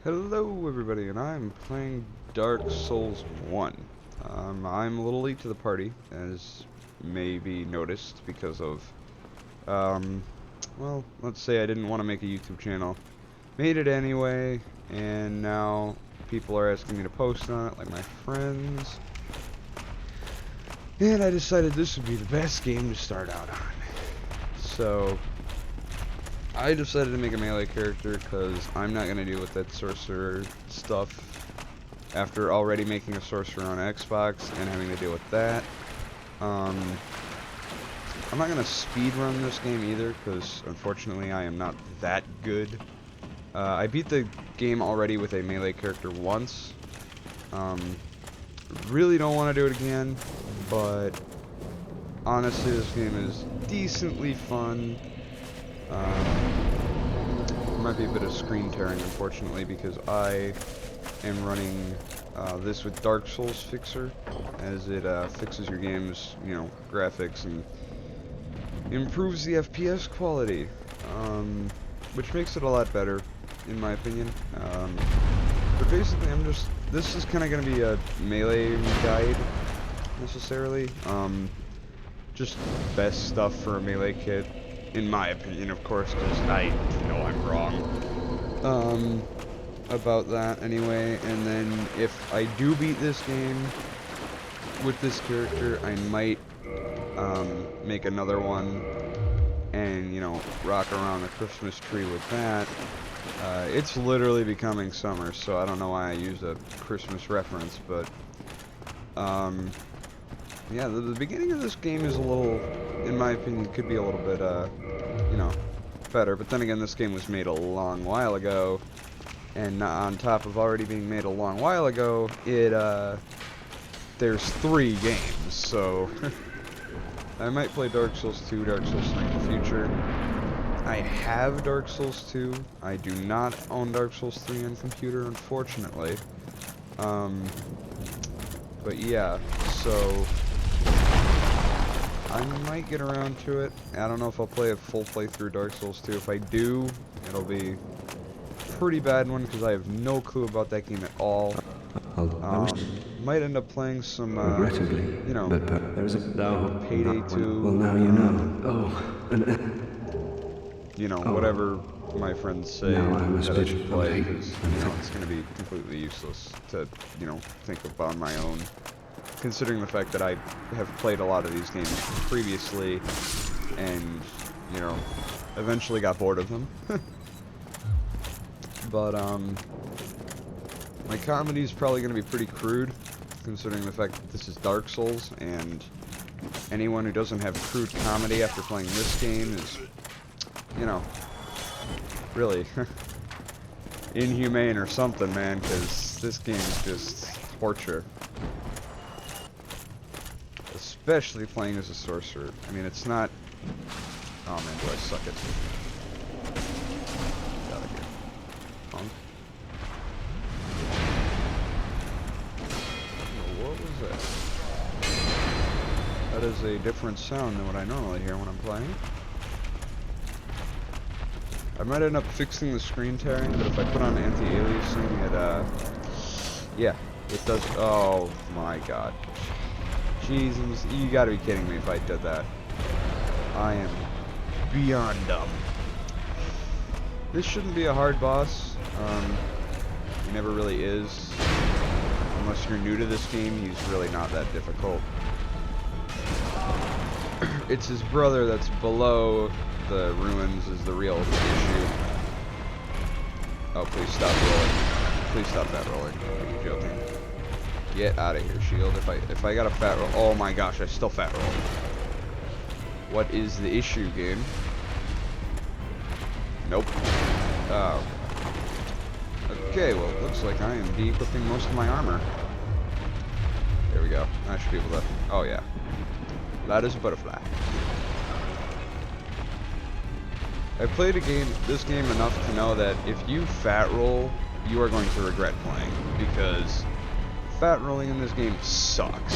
Hello everybody, and I'm playing Dark Souls 1. I'm a little late to the party, as may be noticed because of, well, let's say I didn't want to make a YouTube channel. Made it anyway, and now people are asking me to post on it, like my friends. And I decided this would be the best game to start out on. So, I decided to make a melee character because I'm not going to deal with that sorcerer stuff after already making a sorcerer on Xbox and having to deal with that. I'm not going to speedrun this game either because unfortunately I am not that good. I beat the game already with a melee character once. Really don't want to do it again, but honestly this game is decently fun. There might be a bit of screen tearing, unfortunately, because I am running this with Dark Souls Fixer, as it fixes your game's, graphics and improves the FPS quality, which makes it a lot better, in my opinion. But basically, this is kind of going to be a melee guide, necessarily. Just best stuff for a melee kit. In my opinion, of course, because I know I'm wrong about that anyway. And then if I do beat this game with this character, I might make another one and, rock around the Christmas tree with that. It's literally becoming summer, so I don't know why I used a Christmas reference, but yeah, the beginning of this game is a little, in my opinion, could be a little bit, better. But then again, this game was made a long while ago, and on top of already being made a long while ago, there's 3 games, so I might play Dark Souls 2, Dark Souls 3 in the future. I have Dark Souls 2. I do not own Dark Souls 3 on computer, unfortunately. But yeah, so I might get around to it. I don't know if I'll play a full playthrough Dark Souls 2. If I do, it'll be a pretty bad one because I have no clue about that game at all. Might end up playing some, regrettably, but there is a Payday 2. Well, now you know. Whatever my friends say Now I must that I bid should play, adieu. because, it's going to be completely useless to, think of on my own. Considering the fact that I have played a lot of these games previously and, eventually got bored of them. But, my comedy is probably going to be pretty crude, considering the fact that this is Dark Souls, and anyone who doesn't have crude comedy after playing this game is, really inhumane or something, man, because this game is just torture. Especially playing as a sorcerer. I mean, it's not... Oh man, do I suck it. Get out of here. Punk. What was that? That is a different sound than what I normally hear when I'm playing. I might end up fixing the screen tearing, but if I put on anti-aliasing, yeah, it does... Oh my god. Jesus, you gotta be kidding me if I did that. I am beyond dumb. This shouldn't be a hard boss. He never really is. Unless you're new to this game, he's really not that difficult. It's his brother that's below the ruins is the real issue. Oh, please stop rolling. Please stop that rolling. Are you joking? Get out of here, shield. If I got a fat roll, oh my gosh, I still fat rolled. What is the issue, game? Nope. Oh. Okay, well, it looks like I am de-equipping most of my armor. There we go. I should be able to... Oh yeah. That is a butterfly. I played this game enough to know that if you fat roll, you are going to regret playing, because fat rolling in this game sucks.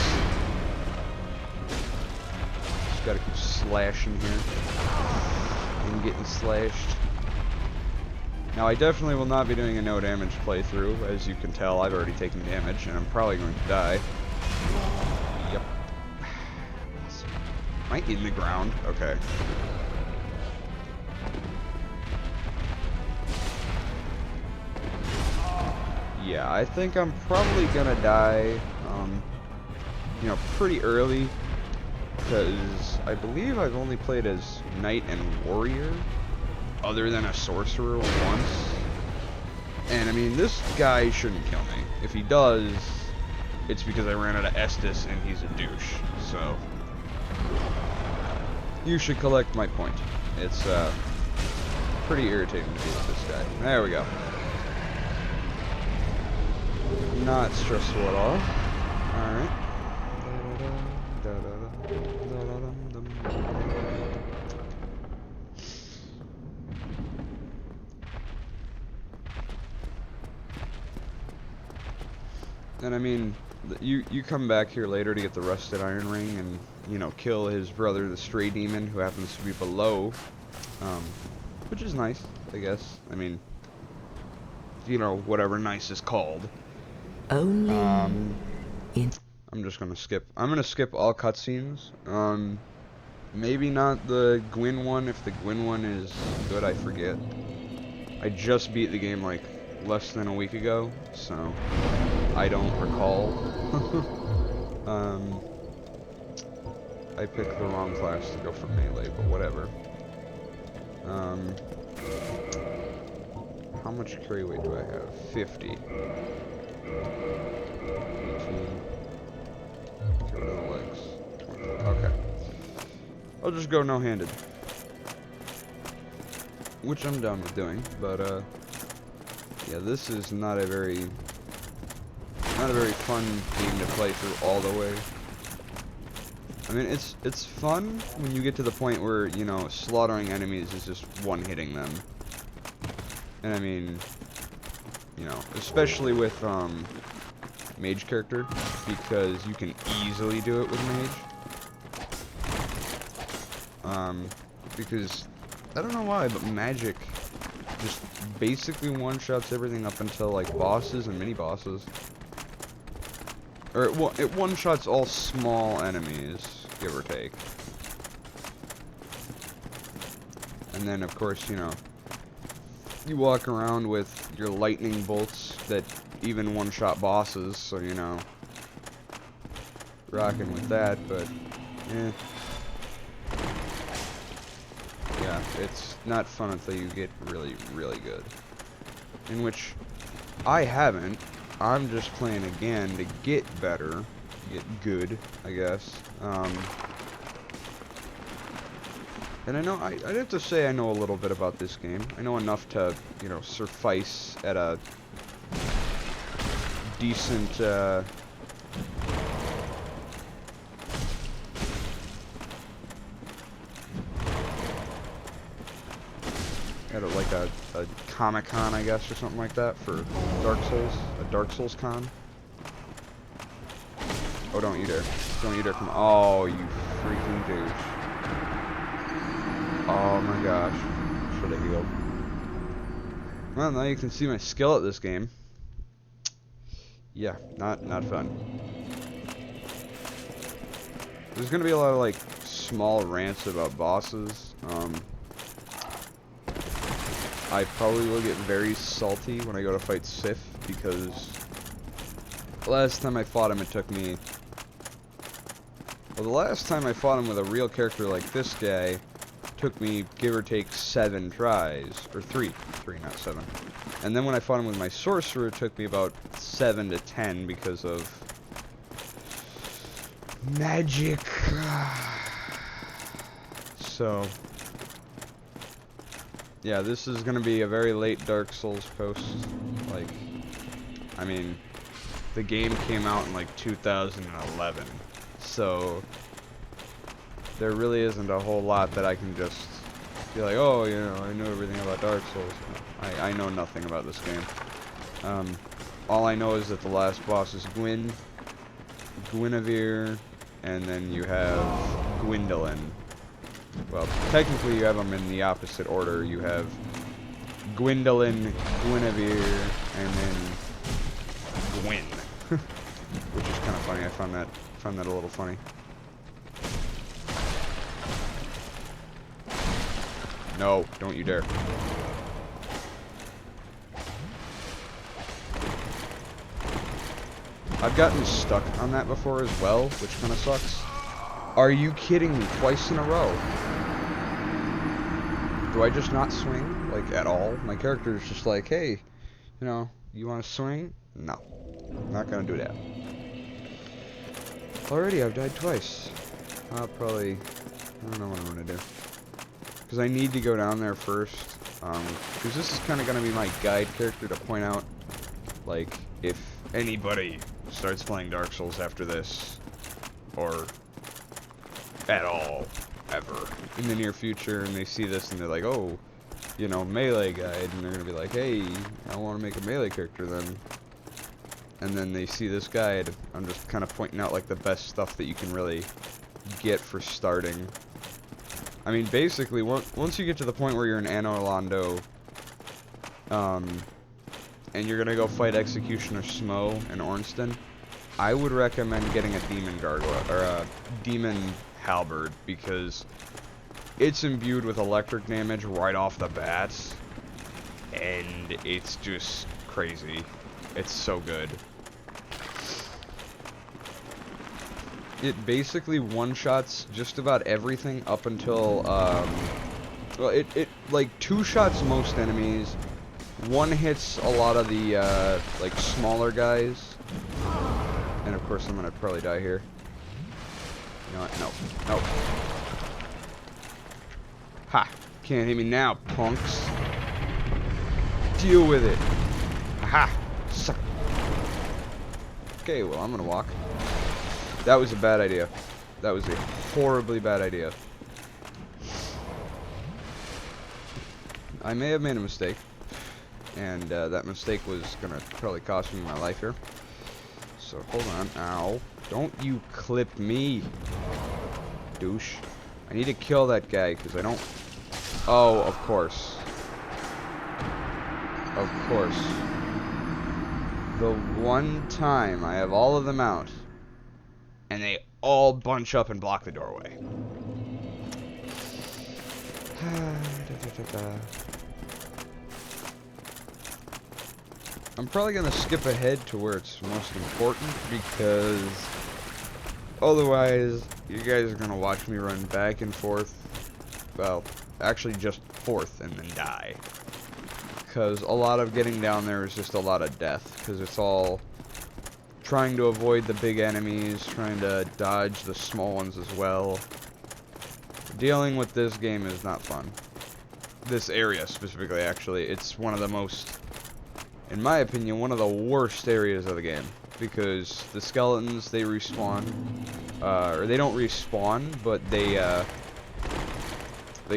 Just gotta keep slashing here. And getting slashed. Now, I definitely will not be doing a no damage playthrough. As you can tell, I've already taken damage, and I'm probably going to die. Yep. Am I in the ground? Okay. Yeah, I think I'm probably gonna die, you know, pretty early, because I believe I've only played as Knight and Warrior, other than a Sorcerer once. And I mean, this guy shouldn't kill me. If he does, it's because I ran out of Estus and he's a douche. So, you should collect my point. It's, pretty irritating to deal with this guy. There we go. Not stressful at all. Alright. And I mean, you come back here later to get the Rusted Iron Ring and, you know, kill his brother, the Stray Demon, who happens to be below. Which is nice, I guess. I mean, you know, whatever nice is called. Only I'm just gonna skip. I'm gonna skip all cutscenes. Maybe not the Gwyn one. If the Gwyn one is good, I forget. I just beat the game like less than a week ago, so I don't recall. I picked the wrong class to go for melee, but whatever. How much carry weight do I have? 50. 18. Get rid of the legs. 20. Okay. I'll just go no-handed. Which I'm done with doing, but yeah, this is not a very fun game to play through all the way. I mean, it's fun when you get to the point where, you know, slaughtering enemies is just one-hitting them. And I mean, you know, especially with mage character, because you can easily do it with mage. Because I don't know why, but magic just basically one-shots everything up until like bosses and mini-bosses. Or it one-shots all small enemies, give or take. And then, of course, you know, you walk around with your lightning bolts that even one-shot bosses, so, you know, rocking with that, but, eh. Yeah, it's not fun until you get really, really good. In which, I haven't. I'm just playing again to get better, get good, I guess. And I know, I'd have to say I know a little bit about this game. I know enough to, you know, suffice at a decent, at like a Comic-Con, I guess, or something like that for Dark Souls. A Dark Souls con. Oh, don't you dare. Don't you dare come. Oh, you freaking douche. Oh my gosh. Should have healed. Well, now you can see my skill at this game. Yeah, not fun. There's gonna be a lot of like small rants about bosses. I probably will get very salty when I go to fight Sif, because last time I fought him it took me... Well, the last time I fought him with a real character like this guy took me, give or take, 7 tries. Or 3, not 7. And then when I fought him with my sorcerer, it took me about 7 to 10 because of... magic. So... yeah, this is gonna be a very late Dark Souls post. Like, I mean, the game came out in like 2011, so there really isn't a whole lot that I can just be like, oh, you know, I know everything about Dark Souls. I know nothing about this game. All I know is that the last boss is Gwyn, Guinevere, and then you have Gwendolyn. Well, technically you have them in the opposite order. You have Gwendolyn, Guinevere, and then Gwyn, which is kind of funny. I found that a little funny. No, don't you dare. I've gotten stuck on that before as well, which kind of sucks. Are you kidding me? Twice in a row. Do I just not swing, like, at all? My character is just like, hey, you know, you want to swing? No. Not gonna do that. Already, I've died twice. I'll probably... I don't know what I'm gonna do. Because I need to go down there first. Because this is kind of gonna be my guide character to point out, like, if anybody starts playing Dark Souls after this, or at all, ever, in the near future, and they see this and they're like, oh, you know, melee guide, and they're gonna be like, hey, I want to make a melee character then. And then they see this guide. I'm just kind of pointing out like the best stuff that you can really get for starting. I mean, basically, once you get to the point where you're in Anor Londo, and you're gonna go fight Executioner Smo in Ornstein, I would recommend getting a Demon Gargoyle, or a Demon Halberd, because it's imbued with electric damage right off the bat, and it's just crazy. It's so good. It basically one-shots just about everything up until, well, it like two-shots most enemies, one hits a lot of the, like, smaller guys, and of course I'm gonna probably die here. You know what? No. No. Ha! Can't hit me now, punks. Deal with it. Aha! Suck. Okay, well, I'm gonna walk. That was a bad idea. That was a horribly bad idea. I may have made a mistake, and that mistake was gonna probably cost me my life here. So hold on. Ow. Don't you clip me, douche. I need to kill that guy because I don't... Oh, of course. Of course. The one time I have all of them out, and they all bunch up and block the doorway. I'm probably gonna skip ahead to where it's most important, because otherwise you guys are gonna watch me run back and forth. Well, actually just forth and then die. Because a lot of getting down there is just a lot of death, because it's all trying to avoid the big enemies, trying to dodge the small ones as well. Dealing with this game is not fun. This area specifically, actually. It's one of the most, in my opinion, one of the worst areas of the game. Because the skeletons, they respawn. Or they don't respawn, but they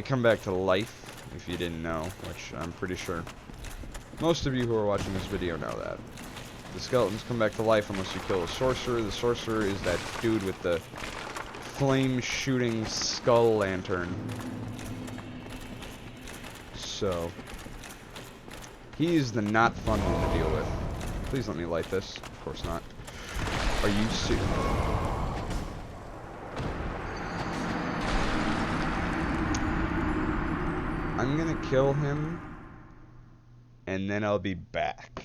come back to life, if you didn't know, which I'm pretty sure most of you who are watching this video know that. The skeletons come back to life unless you kill a sorcerer. The sorcerer is that dude with the flame-shooting skull lantern. So, he's the not fun one to deal with. Please let me light this. Of course not. Are you serious? I'm gonna kill him, and then I'll be back.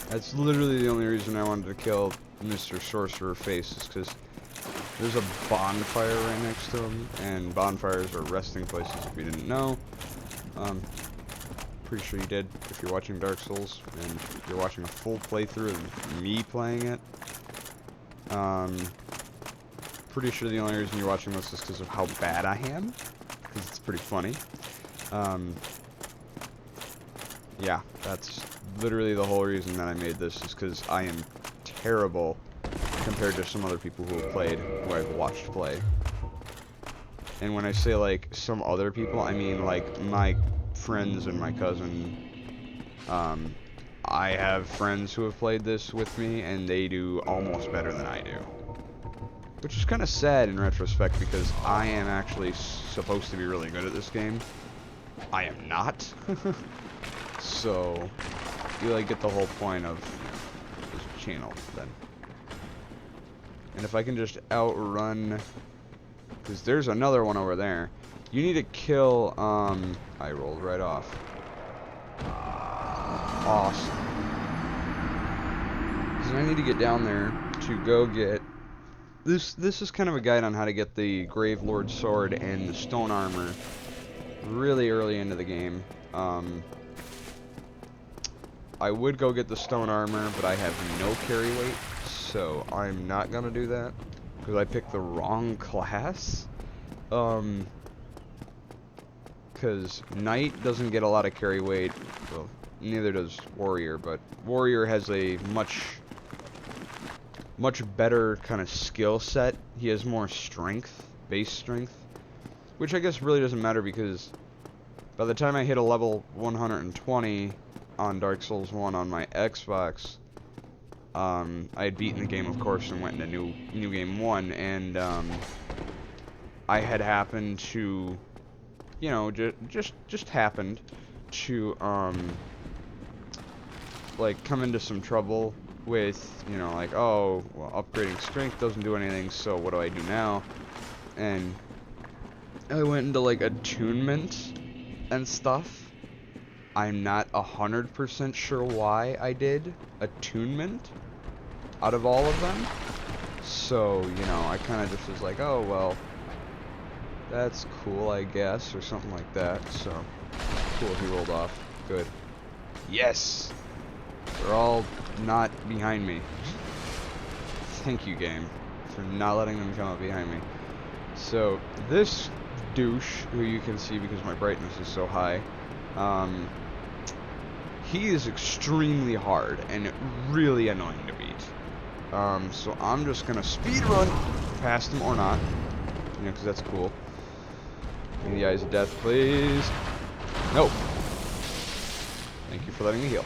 That's literally the only reason I wanted to kill Mr. Sorcerer Face, is because there's a bonfire right next to him, and bonfires are resting places if you didn't know. Pretty sure you did if you're watching Dark Souls, and you're watching a full playthrough of me playing it. Pretty sure the only reason you're watching this is because of how bad I am, because it's pretty funny. Yeah, that's literally the whole reason that I made this, is because I am terrible compared to some other people who have played, who I've watched play. And when I say, like, some other people, I mean, like, my friends and my cousin. I have friends who have played this with me, and they do almost better than I do. Which is kind of sad in retrospect because I am actually supposed to be really good at this game. I am not. So, you like get the whole point of this channel then. And if I can just outrun, because there's another one over there. You need to kill, I rolled right off. Awesome. Because I need to get down there to go get, this is kind of a guide on how to get the Gravelord sword and the stone armor really early into the game. I would go get the stone armor, but I have no carry weight, so I'm not gonna do that because I picked the wrong class. Because Knight doesn't get a lot of carry weight. Well, neither does Warrior, but Warrior has a much better kind of skill set. He has more strength, base strength, which I guess really doesn't matter because by the time I hit a level 120 on Dark Souls 1 on my Xbox, I had beaten the game, of course, and went into New Game 1, and I had happened to, you know, just happened to, like, come into some trouble with, you know, like, oh, well, upgrading strength doesn't do anything, so what do I do now? And I went into, like, attunement and stuff. I'm not 100% sure why I did attunement out of all of them. So, you know, I kind of just was like, oh, well, that's cool, I guess, or something like that. So, cool, he rolled off. Good. Yes! They're all not behind me. Thank you, game, for not letting them come up behind me. So, this douche, who you can see because my brightness is so high, he is extremely hard and really annoying to beat. So I'm just gonna speed run past him or not, you know, because that's cool. In the eyes of death, please. No. Thank you for letting me heal.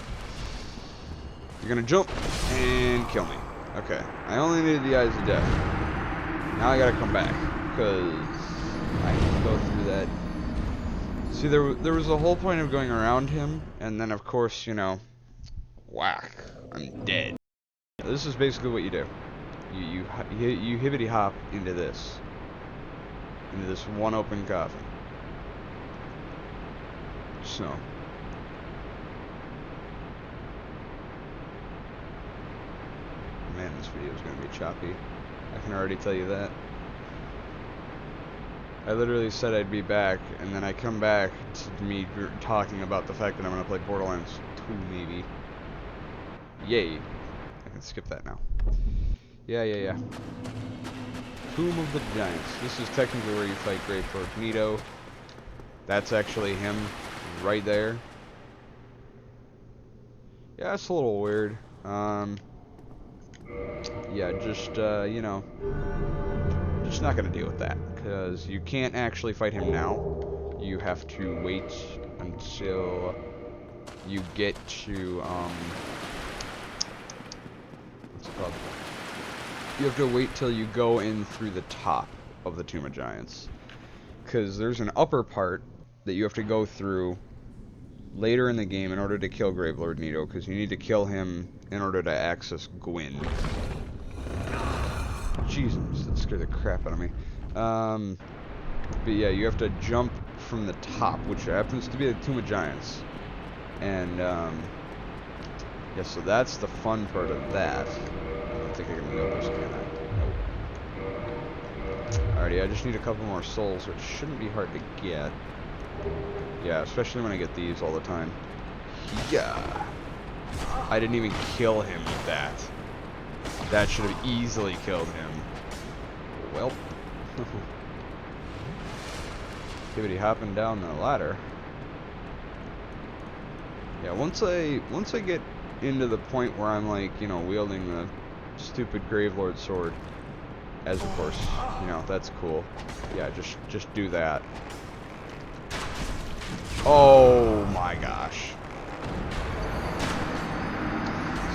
You're gonna jump and kill me. Okay. I only needed the eyes of death. Now I gotta come back because I need to go through that. See, there was the whole point of going around him, and then of course, you know, whack, I'm dead. This is basically what you do. You hibbity hop into this one open coffin. So, man, this video is gonna be choppy. I can already tell you that. I literally said I'd be back, and then I come back to me talking about the fact that I'm going to play Borderlands 2, maybe. Yay. I can skip that now. Yeah. Tomb of the Giants. This is technically where you fight Gravelord Nito. That's actually him right there. Yeah, it's a little weird. Yeah, just, you know, just not going to deal with that. Because you can't actually fight him now. You have to wait until you get to, what's it called? You have to wait till you go in through the top of the Tomb of Giants. Because there's an upper part that you have to go through later in the game in order to kill Gravelord Nito. Because you need to kill him in order to access Gwyn. Jesus, that scared the crap out of me. But yeah, you have to jump from the top, which happens to be the Tomb of Giants. And, yeah, so that's the fun part of that. I don't think I can go this, can I? Nope. Alrighty, I just need a couple more souls, which shouldn't be hard to get. Yeah, especially when I get these all the time. Yeah. I didn't even kill him with that. That should have easily killed him. Well. Hibbity hopping down the ladder. Yeah, once I get into the point where I'm like, you know, wielding the stupid Gravelord sword, as of course, you know, that's cool. Yeah, just do that. Oh my gosh.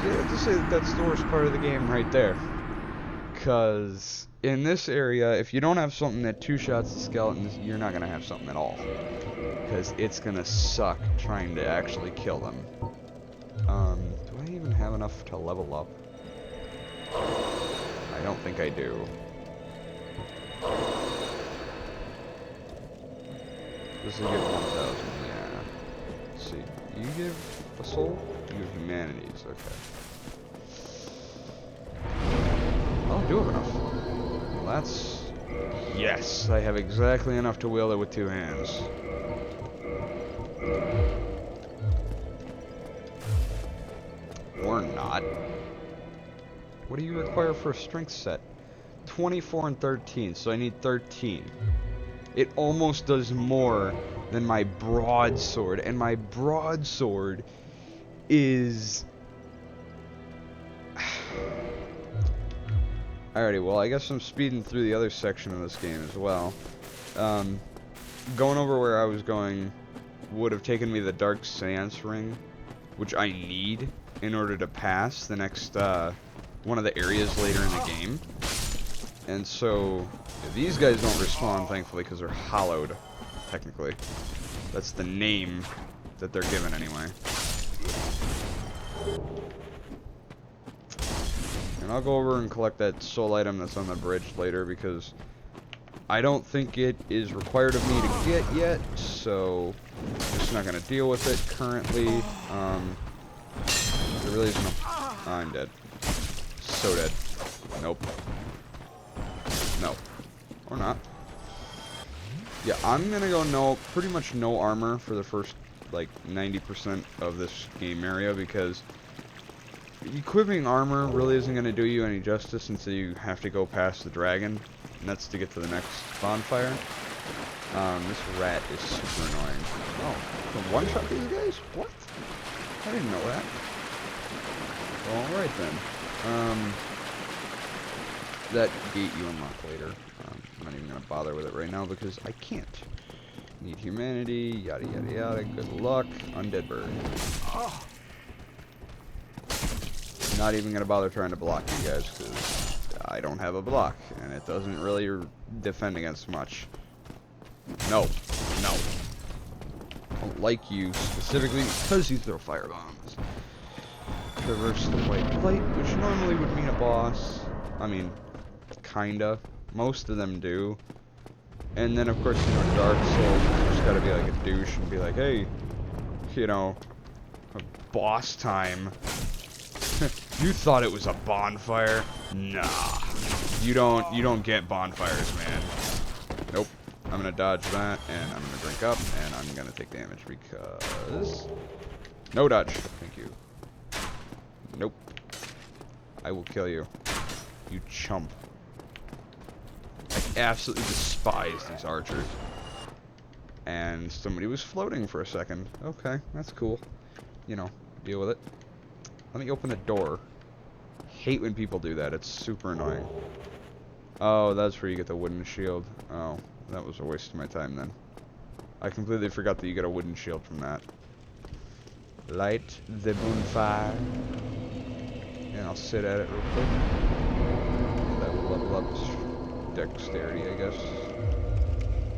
So you have to say that that's the worst part of the game right there. Because in this area, if you don't have something that two-shots the skeletons, you're not going to have something at all. Because it's going to suck trying to actually kill them. Do I even have enough to level up? I don't think I do. This will give 1,000, yeah. Let's see, you give a soul? You give humanities, okay. Oh, I do have enough. Well, that's... Yes, I have exactly enough to wield it with 2 hands. Or not. What do you require for a strength set? 24 and 13, so I need 13. It almost does more than my broadsword, and my broadsword is... Alrighty, well, I guess I'm speeding through the other section of this game as well. Going over where I was going would have taken me the Dark Seance Ring, which I need in order to pass the next, one of the areas later in the game. And so, these guys don't respawn, thankfully, because they're hollowed, technically. That's the name that they're given, anyway. And I'll go over and collect that soul item that's on the bridge later, because I don't think it is required of me to get yet, so I'm just not going to deal with it currently. There really is no... Oh, I'm dead. So dead. Nope. No. Or not. Yeah, I'm gonna go pretty much no armor for the first, like, 90% of this game area, because equipping armor really isn't gonna do you any justice until you have to go past the dragon, and that's to get to the next bonfire. This rat is super annoying. Oh, can one-shot these guys? What? I didn't know that. Well, alright then. That gate you unlock later. I'm not even going to bother with it right now because I can't. Need humanity, yada yada yada, good luck. Undead bird. Not even going to bother trying to block you guys because I don't have a block and it doesn't really defend against much. No. No. I don't like you specifically because you throw fire bombs. Traverse the white light, which normally would mean a boss. I mean, kinda. Most of them do. And then, of course, you know, Dark Souls, you just gotta be like a douche and be like, hey, you know, boss time. You thought it was a bonfire? Nah. You don't get bonfires, man. Nope. I'm gonna dodge that, and I'm gonna drink up, and I'm gonna take damage because... No dodge. Thank you. Nope. I will kill you. You chump. I absolutely despise these archers. And somebody was floating for a second. Okay, that's cool. You know, deal with it. Let me open the door. Hate when people do that. It's super annoying. Oh, that's where you get the wooden shield. Oh, that was a waste of my time then. I completely forgot that you get a wooden shield from that. Light the bonfire. And I'll sit at it real quick. And that will level up dexterity, I guess.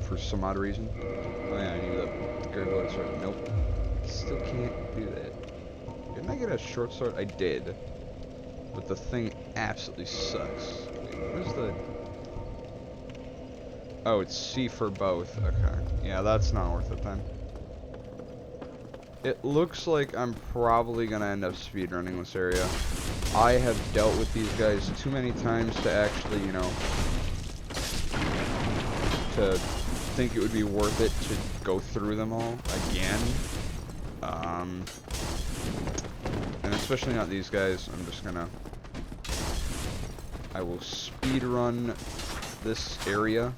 For some odd reason. Oh yeah, I need the Gurgler sword. Nope. Still can't do that. Didn't I get a short sword? I did. But the thing absolutely sucks. Wait, what is the... Oh, it's C for both. Okay. Yeah, that's not worth it then. It looks like I'm probably gonna end up speedrunning this area. I have dealt with these guys too many times to actually, you know, to think it would be worth it to go through them all again. And especially not these guys. I'm just gonna... I will speedrun this area.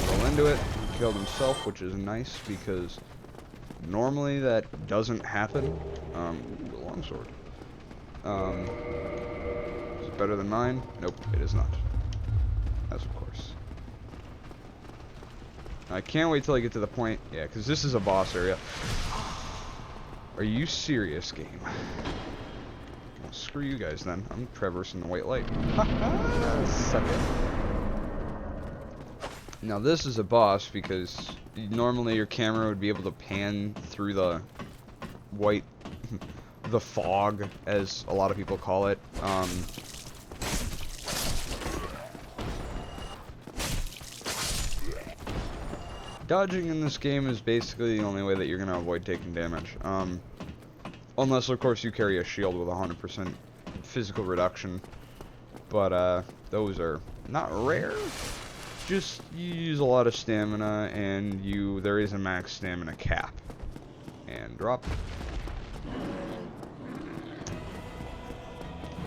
Roll into it. Killed himself, which is nice because normally that doesn't happen. Longsword. Is it better than mine? Nope, it is not. As of course. I can't wait till I get to the point. Yeah, because this is a boss area. Are you serious, game? screw you guys then. I'm traversing the white light. Suck it. Now this is a boss because normally your camera would be able to pan through the white, the fog, as a lot of people call it. Dodging in this game is basically the only way that you're going to avoid taking damage. Unless, of course, you carry a shield with 100% physical reduction. But, those are not rare. Just, you use a lot of stamina, and there is a max stamina cap. And drop.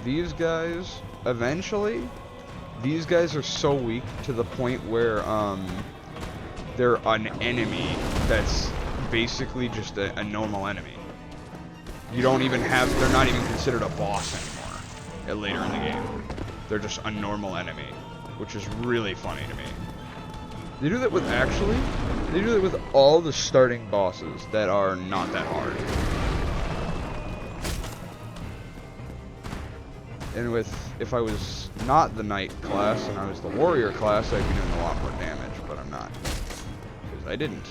These guys, eventually, these guys are so weak to the point where, they're an enemy that's basically just a normal enemy. You don't even have, they're not even considered a boss anymore later in the game. They're just a normal enemy, which is really funny to me. They do that with, they do that with all the starting bosses that are not that hard. And if I was not the knight class and I was the warrior class, I'd be doing a lot more damage, but I'm not. I didn't.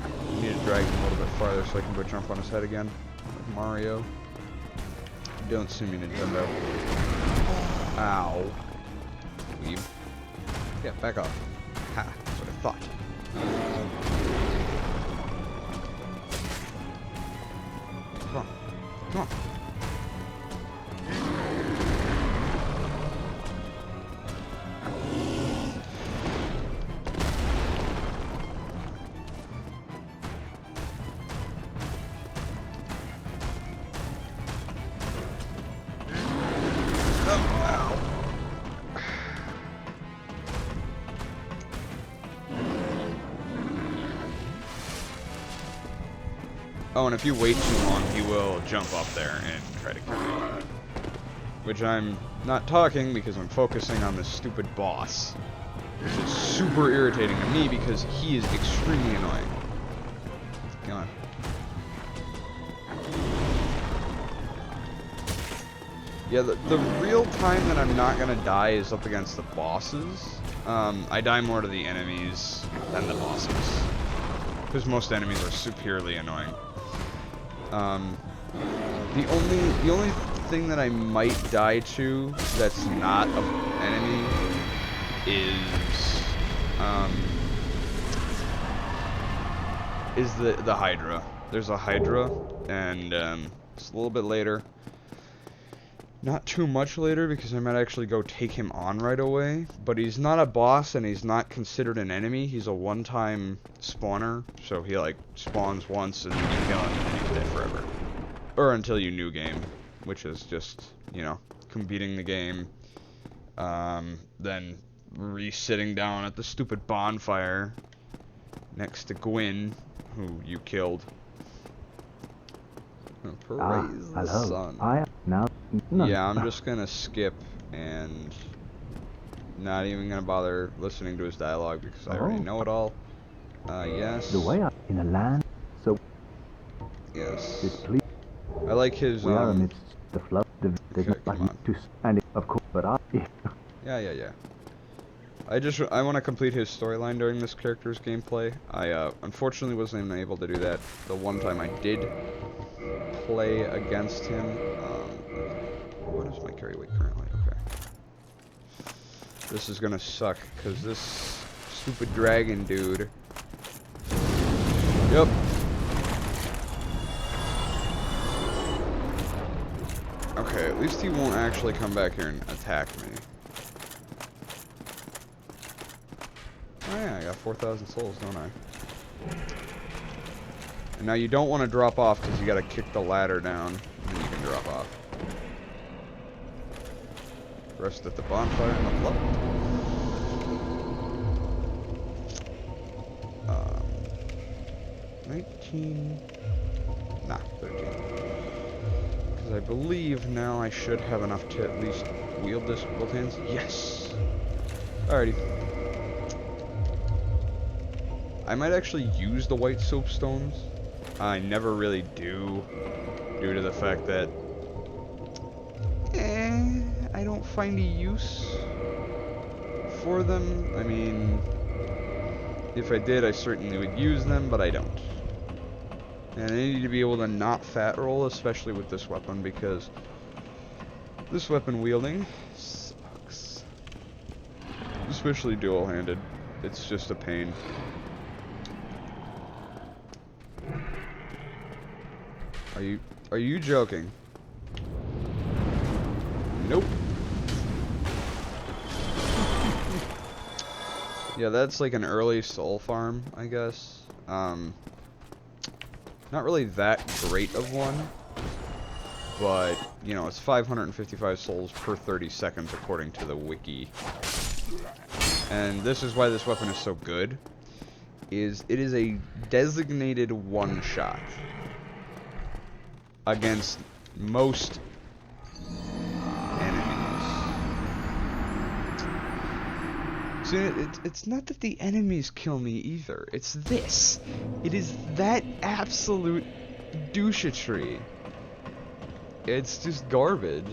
I need to drag him a little bit farther so I can go jump on his head again. Like Mario. Don't sue me, Nintendo. Ow. Leave. Yeah, back off. Ha, that's what I thought. Come on. Come on. Oh, and if you wait too long, he will jump up there and try to kill you. Which I'm not talking because I'm focusing on this stupid boss. Which is super irritating to me because he is extremely annoying. Come on. Yeah, the real time that I'm not gonna die is up against the bosses. I die more to the enemies than the bosses. Because most enemies are superiorly annoying. The only thing that I might die to that's not an enemy is the Hydra. There's a Hydra, and it's a little bit later. Not too much later, because I might actually go take him on right away. But he's not a boss, and he's not considered an enemy. He's a one-time spawner, so he like spawns once, and you kill him, and he's dead forever. Or until you new game, which is just, you know, completing the game, then re-sitting down at the stupid bonfire next to Gwyn, who you killed. Oh, praise the sun. Yeah, I'm just gonna skip and not even gonna bother listening to his dialogue because I already know it all. Yes. The way in a land so yes. I like his we are amidst the flood. Okay, come on. And of course, but Yeah. I want to complete his storyline during this character's gameplay. I unfortunately wasn't able to do that the one time I did play against him. What is my carry weight currently? Okay. This is gonna suck because this stupid dragon dude. Yep. Okay, at least he won't actually come back here and attack me. Oh yeah, I got 4,000 souls, don't I? And now you don't want to drop off because you got to kick the ladder down and you can drop off. Rest at the bonfire and level up. 19... Nah, 13. Because I believe now I should have enough to at least wield this with both hands. Yes! Alrighty. I might actually use the white soapstones. I never really do, due to the fact that find a use for them. I mean, if I did, I certainly would use them, but I don't. And I need to be able to not fat roll, especially with this weapon, because this weapon wielding sucks. Especially dual-handed. It's just a pain. Are you joking? Nope. Yeah, that's like an early soul farm, I guess. Not really that great of one, but, you know, it's 555 souls per 30 seconds according to the wiki. And this is why this weapon is so good, is it is a designated one-shot against most enemies. So it's not that the enemies kill me either, it's this. It is that absolute douchetry. It's just garbage.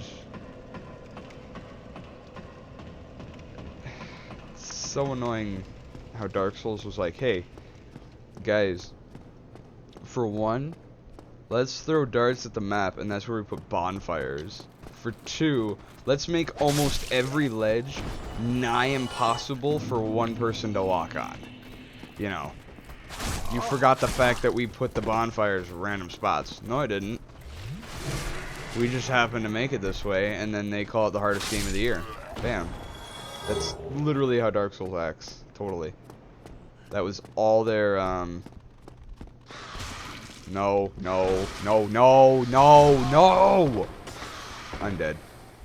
It's so annoying how Dark Souls was like, hey, guys, for one, let's throw darts at the map, and that's where we put bonfires. For two, let's make almost every ledge nigh impossible for one person to walk on. You know, you forgot the fact that we put the bonfires in random spots. No, I didn't. We just happened to make it this way, and then they call it the hardest game of the year. Bam. That's literally how Dark Souls acts. Totally. That was all their, No, no, no, no, no, no! I'm dead.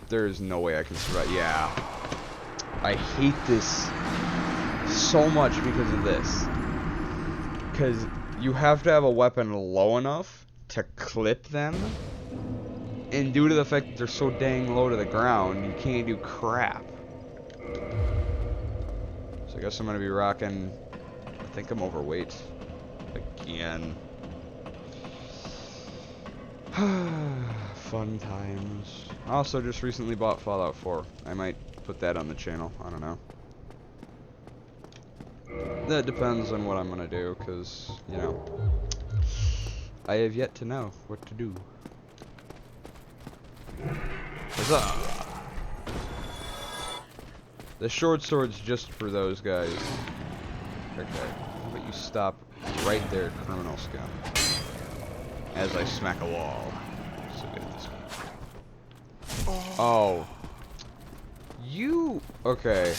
There's no way I can survive. Yeah. I hate this so much because of this. Because you have to have a weapon low enough to clip them. And due to the fact that they're so dang low to the ground, you can't do crap. So I guess I'm going to be rocking... I think I'm overweight. Again. Fun times. I also just recently bought Fallout 4. I might put that on the channel. I don't know. That depends on what I'm gonna do, because, you know, I have yet to know what to do. Huzzah! The short sword's just for those guys. Okay, how about you stop right there, criminal scum? As I smack a wall. So good at this one. Oh. You... Okay.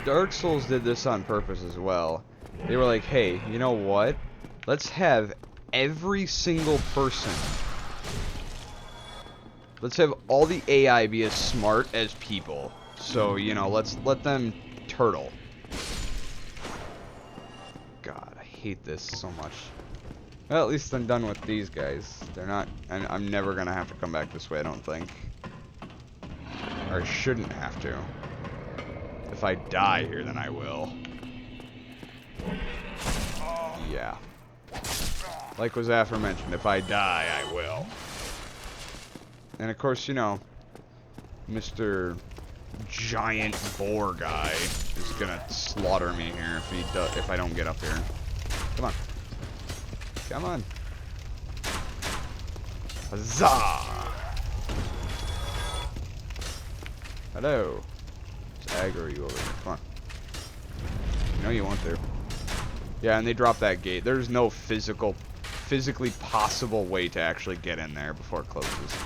Dark Souls did this on purpose as well. They were like, hey, you know what? Let's have every single person... Let's have all the AI be as smart as people. So, you know, let's let them turtle. God, I hate this so much. Well, at least I'm done with these guys. They're not... I'm never gonna have to come back this way, I don't think. Or I shouldn't have to. If I die here, then I will. Yeah. Like was aforementioned, if I die, I will. And of course, you know, Mr. Giant Boar guy is gonna slaughter me here if I don't get up here. Come on. Come on. Huzzah! Hello. Let's aggro you over here. Come on. You know you want to. Yeah, and they drop that gate. There's no physically possible way to actually get in there before it closes.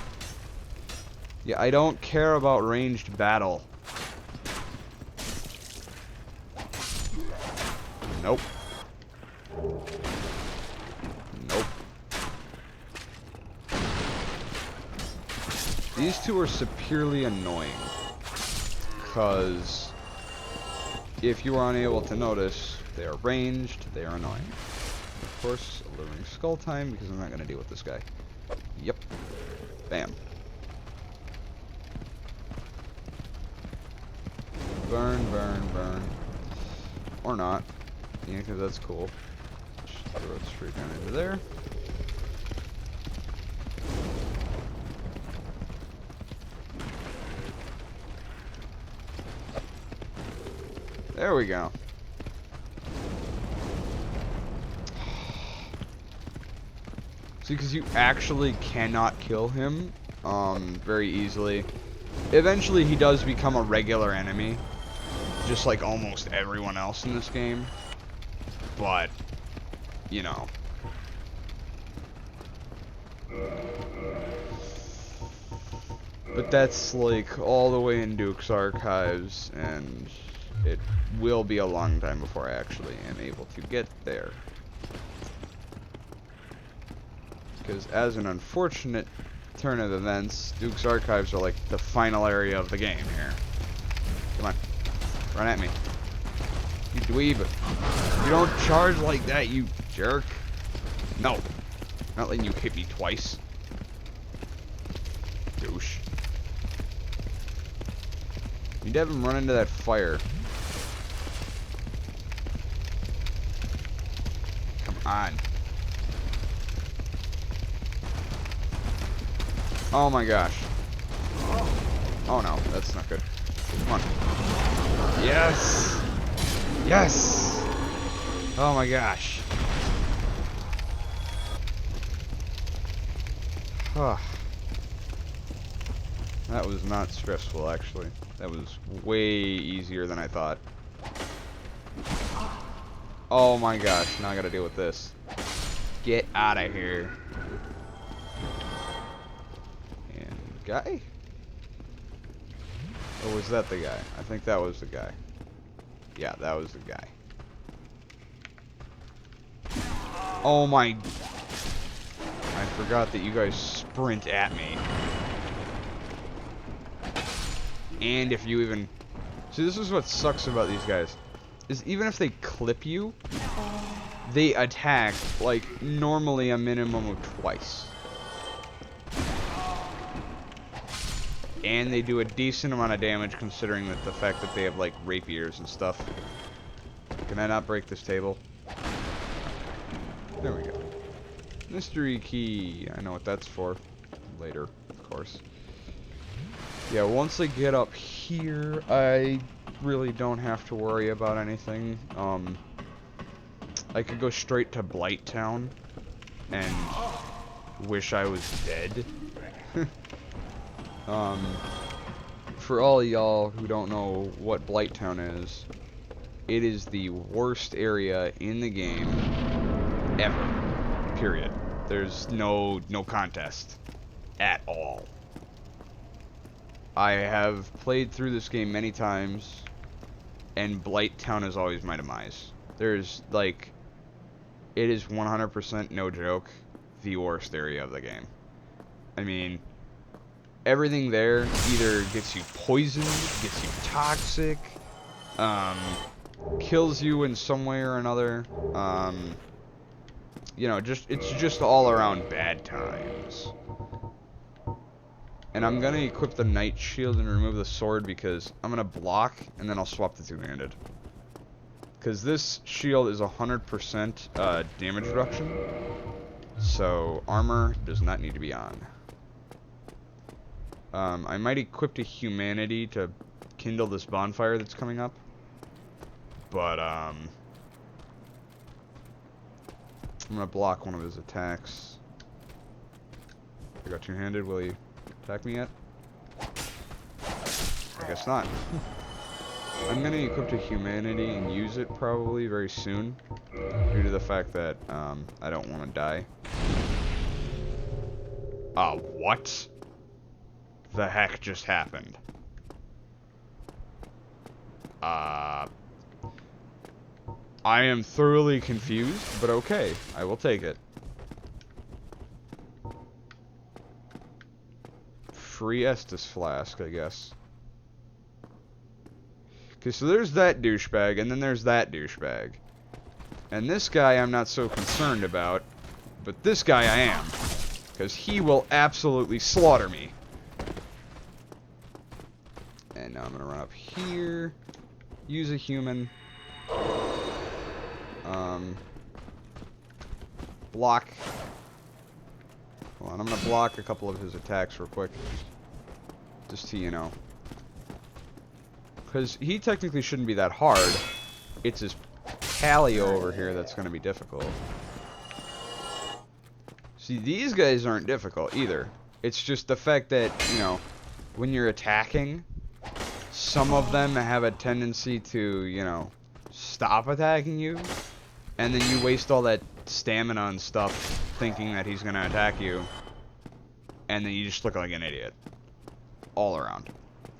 Yeah, I don't care about ranged battle. Nope. Nope. These two are superiorly annoying. Because if you are unable to notice, they are ranged, they are annoying. Of course, alluring skull time, because I'm not going to deal with this guy. Yep. Bam. Burn, burn, burn. Or not. Yeah, because that's cool. Just throw it straight down into there. There we go. See, because you actually cannot kill him very easily. Eventually, he does become a regular enemy, just like almost everyone else in this game. But, you know. But that's like all the way in Duke's Archives, and it will be a long time before I actually am able to get there. Because as an unfortunate turn of events, Duke's Archives are like the final area of the game here. Come on. Run at me. You dweeb. You don't charge like that, you jerk. No. Not letting you hit me twice. Douche. You need to have him run into that fire. Come on. Oh my gosh. Oh no, that's not good. Come on. Yes! Yes! Oh my gosh. Huh. That was not stressful, actually. That was way easier than I thought. Oh my gosh, now I gotta deal with this. Get out of here. And guy? Or was that the guy? I think that was the guy. Yeah, that was the guy. Oh my... I forgot that you guys sprint at me. And if you even... See, this is what sucks about these guys. Is even if they clip you, they attack, like, normally a minimum of twice. And they do a decent amount of damage considering that the fact that they have, like, rapiers and stuff. Can I not break this table? There we go. Mystery key. I know what that's for. Later, of course. Yeah, once I get up here, I really don't have to worry about anything. I could go straight to Blighttown and wish I was dead. For all y'all who don't know what Blighttown is, it is the worst area in the game ever. Period. There's no contest at all. I have played through this game many times, and Blighttown is always my demise. There's, like, it is 100% no joke, the worst area of the game. I mean, everything there either gets you poisoned, gets you toxic, kills you in some way or another. You know, it's just all around bad times. And I'm gonna equip the Knight Shield and remove the sword because I'm gonna block and then I'll swap the two-handed. Because this shield is 100% damage reduction, so armor does not need to be on. I might equip to Humanity to kindle this bonfire that's coming up, but I'm gonna block one of his attacks. I got two-handed. Will you attack me yet? I guess not. I'm gonna equip to Humanity and use it probably very soon, due to the fact that I don't want to die. What the heck just happened? I am thoroughly confused, but okay, I will take it. Free Estus flask, I guess. Okay, so there's that douchebag, and then there's that douchebag. And this guy I'm not so concerned about, but this guy I am. Because he will absolutely slaughter me. And now I'm going to run up here, use a human, block. Hold on, I'm going to block a couple of his attacks real quick. Just to, you know, Because he technically shouldn't be that hard. It's his paleo over here that's going to be difficult. See, these guys aren't difficult either. It's just the fact that, you know, when you're attacking, some of them have a tendency to, you know, stop attacking you. And then you waste all that stamina and stuff thinking that he's going to attack you. And then you just look like an idiot. All around.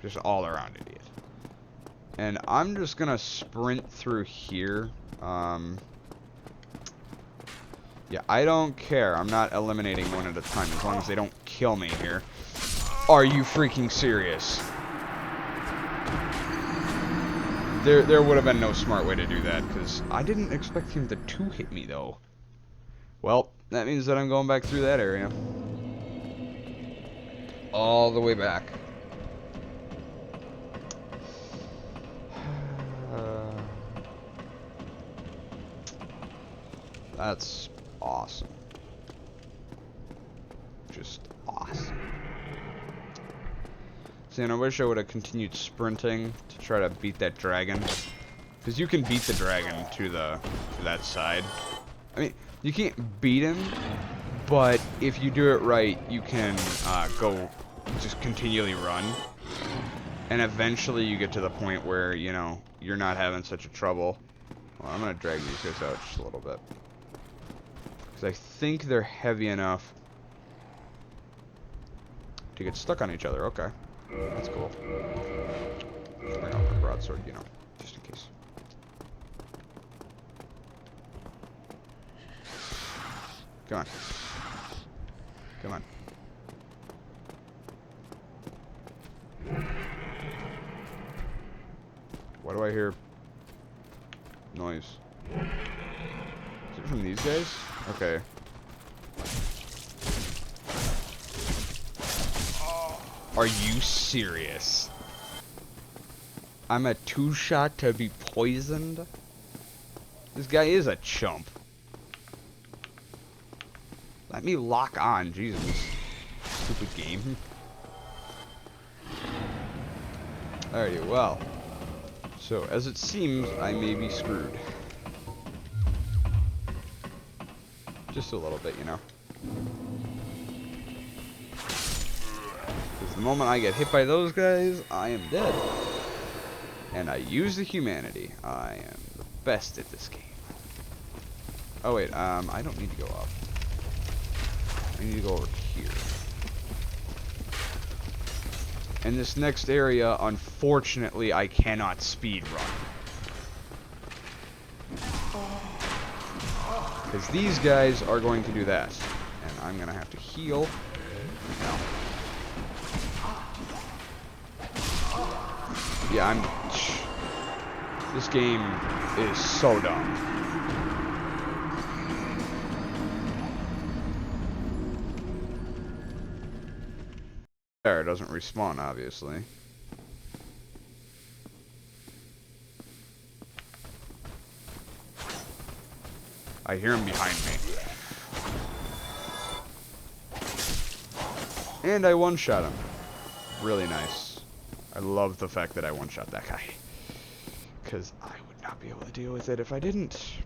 Just all around idiot. And I'm just going to sprint through here. Yeah, I don't care. I'm not eliminating one at a time as long as they don't kill me here. Are you freaking serious? There would have been no smart way to do that, because I didn't expect him to two-hit me, though. Well, that means that I'm going back through that area. All the way back. That's awesome. Just awesome. See, and I wish I would have continued sprinting to try to beat that dragon. Because you can beat the dragon to that side. I mean, you can't beat him, but if you do it right, you can go just continually run. And eventually you get to the point where, you know, you're not having such a trouble. Well, I'm going to drag these guys out just a little bit. Because I think they're heavy enough to get stuck on each other. Okay. That's cool. Just bring out my broadsword, you know, just in case. Come on. Come on. Why do I hear noise? Is it from these guys? Okay. Are you serious? I'm a two-shot to be poisoned? This guy is a chump. Let me lock on, Jesus. Stupid game. Alrighty, well. So, as it seems, I may be screwed. Just a little bit, you know. Because the moment I get hit by those guys, I am dead. And I use the humanity. I am the best at this game. Oh wait, I don't need to go up. I need to go over here. In this next area, unfortunately, I cannot speed run. Because these guys are going to do that. And I'm going to have to heal. No. Yeah, this game is so dumb. There, it doesn't respawn, obviously. I hear him behind me. And I one-shot him. Really nice. I love the fact that I one-shot that guy. Because I would not be able to deal with it if I didn't.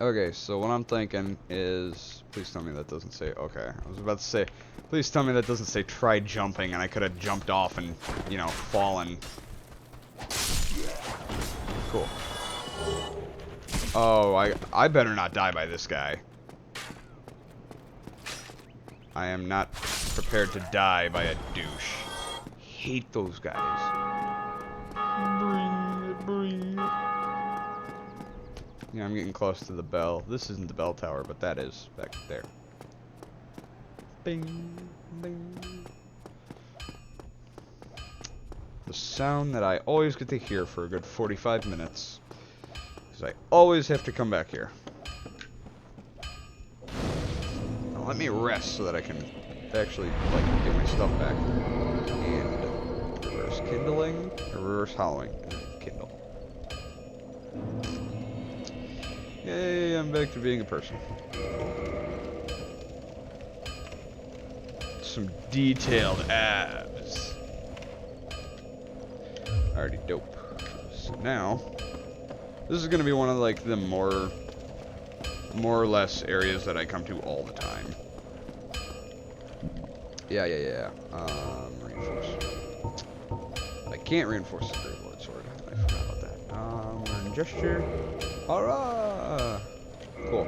Okay, so what I'm thinking is... Please tell me that doesn't say... Okay, I was about to say... Please tell me that doesn't say try jumping and I could have jumped off and, you know, fallen. Cool. Oh, I better not die by this guy. I am not prepared to die by a douche. Hate those guys. Bring. Yeah, I'm getting close to the bell. This isn't the bell tower, but that is back there. Bing, bing. The sound that I always get to hear for a good 45 minutes. Because I always have to come back here. Now let me rest so that I can actually, like, get my stuff back. And reverse kindling, or reverse hollowing. Kindle. Yay, I'm back to being a person. Some detailed abs. Alrighty, dope. So now, this is gonna be one of like the more or less areas that I come to all the time. Yeah. Reinforce. I can't reinforce the Grave Lord Sword. I forgot about that. Learn gesture. Alright! Cool.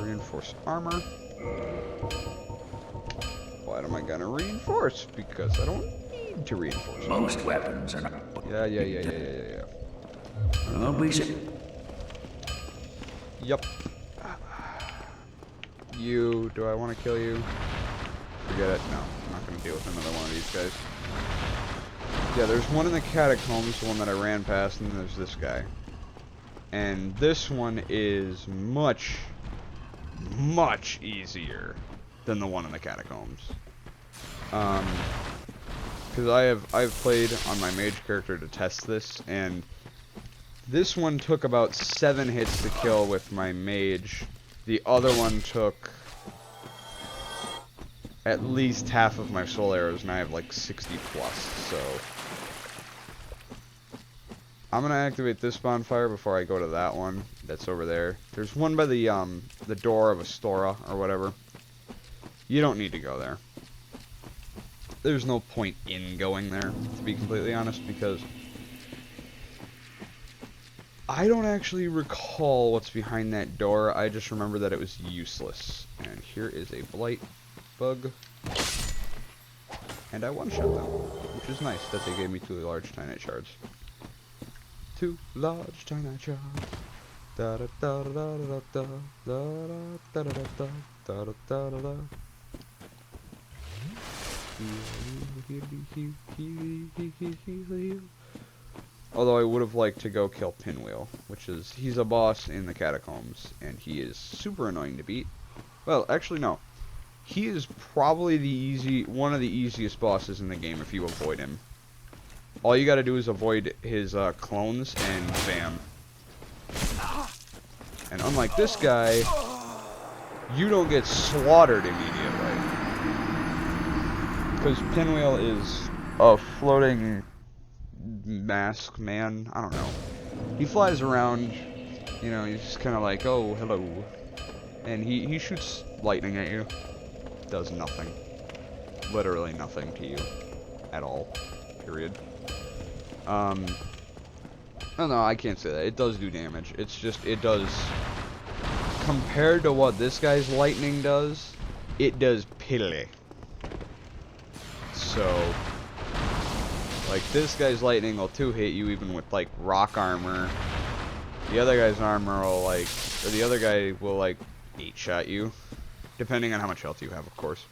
Reinforce armor. Why am I gonna reinforce? Because I don't need to reinforce. Most weapons are not. Yeah. Oh, we should. Yup. You, do I want to kill you? Forget it. No, I'm not going to deal with another one of these guys. Yeah, there's one in the catacombs, the one that I ran past, and then there's this guy. And this one is much easier than the one in the catacombs. Because I've played on my mage character to test this, and this one took about 7 hits to kill with my mage. The other one took at least half of my soul arrows, and I have like 60 plus, so I'm gonna activate this bonfire before I go to that one that's over there. There's one by the door of Astora or whatever. You don't need to go there. There's no point in going there, to be completely honest, because I don't actually recall what's behind that door. I just remember that it was useless. And here is a blight bug. And I one-shot them, which is nice that they gave me 2 large Titanite shards. 2 large Titanite shards. Da da da da da da da da da da da da da da. Although I would have liked to go kill Pinwheel, which is, he's a boss in the catacombs, and he is super annoying to beat. Well, actually no. He is probably one of the easiest bosses in the game if you avoid him. All you gotta do is avoid his clones, and bam. And unlike this guy, you don't get slaughtered immediately. Because Pinwheel is a floating mask man. I don't know. He flies around, you know, he's just kind of like, oh, hello. And he shoots lightning at you. Does nothing. Literally nothing to you. At all. Period. Oh no, I can't say that. It does do damage. It's just, it does, compared to what this guy's lightning does, it does piddly. So, like, this guy's lightning will 2-hit you even with, like, rock armor. The other guy's armor will, like, or the other guy will, like, 8-shot you. Depending on how much health you have, of course.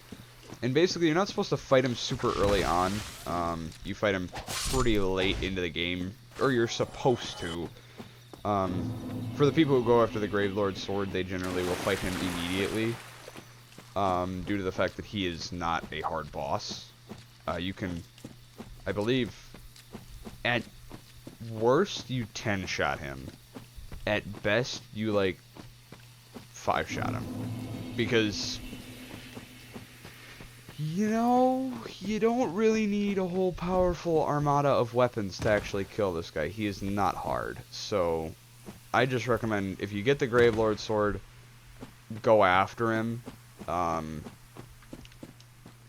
And basically, you're not supposed to fight him super early on. You fight him pretty late into the game. Or you're supposed to. For the people who go after the Gravelord Sword, they generally will fight him immediately. Due to the fact that he is not a hard boss. You can, I believe, at worst, you 10-shot him. At best, you, like, 5-shot him. Because, you know, you don't really need a whole powerful armada of weapons to actually kill this guy. He is not hard. So, I just recommend, if you get the Gravelord Sword, go after him.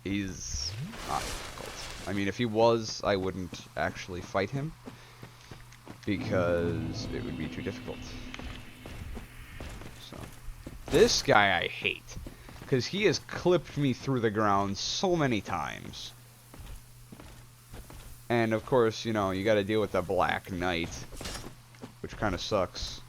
He's not difficult. I mean, if he was, I wouldn't actually fight him, because it would be too difficult. So, this guy I hate, because he has clipped me through the ground so many times. And of course, you know, you gotta deal with the Black Knight, which kind of sucks.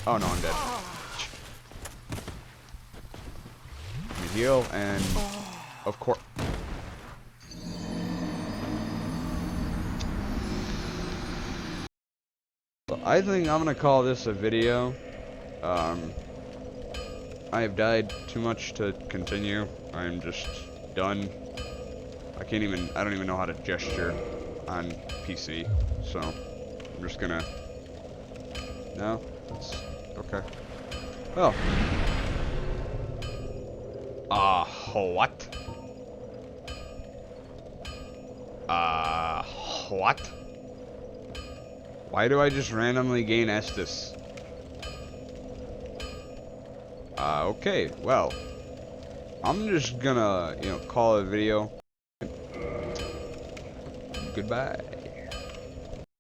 Oh no, I'm dead. Let me heal, and of course. So I think I'm gonna call this a video. I have died too much to continue. I'm just done. I don't even know how to gesture on PC, so I'm just gonna, no, that's, okay. Oh. What? What? Why do I just randomly gain Estus? Okay, well, I'm just gonna, call it a video. Goodbye.